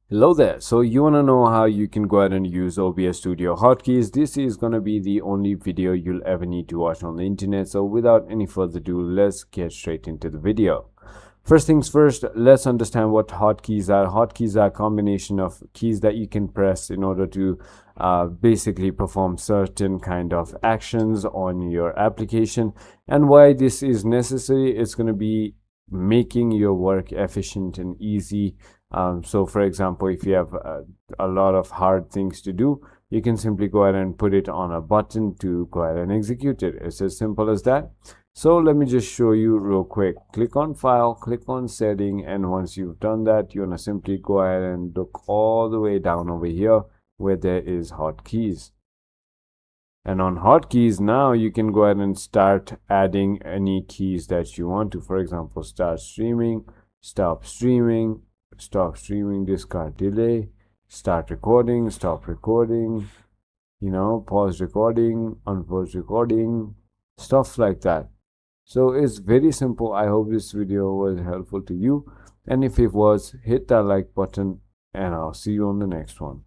Hello there. So you want to know how you can go ahead and use OBS Studio hotkeys. This is going to be the only video you'll ever need to watch on the internet. So without any further ado, let's get straight into the video. First things first, let's understand what hotkeys are. Hotkeys are a combination of keys that you can press in order to basically perform certain kind of actions on your application. And why this is necessary, it's going to be making your work efficient and easy. So for example, if you have a lot of hard things to do, you can simply go ahead and put it on a button to go ahead and execute it. It's as simple as that. So let me just show you real quick. Click on File, click on Setting, and once you've done that, you want to simply go ahead and look all the way down over here where there is Hotkeys. And on hotkeys, now you can go ahead and start adding any keys that you want to. For example, start streaming, stop streaming, stop streaming, discard delay, start recording, stop recording, pause recording, unpause recording, stuff like that. So it's very simple. I hope this video was helpful to you. And if it was, hit that like button and I'll see you on the next one.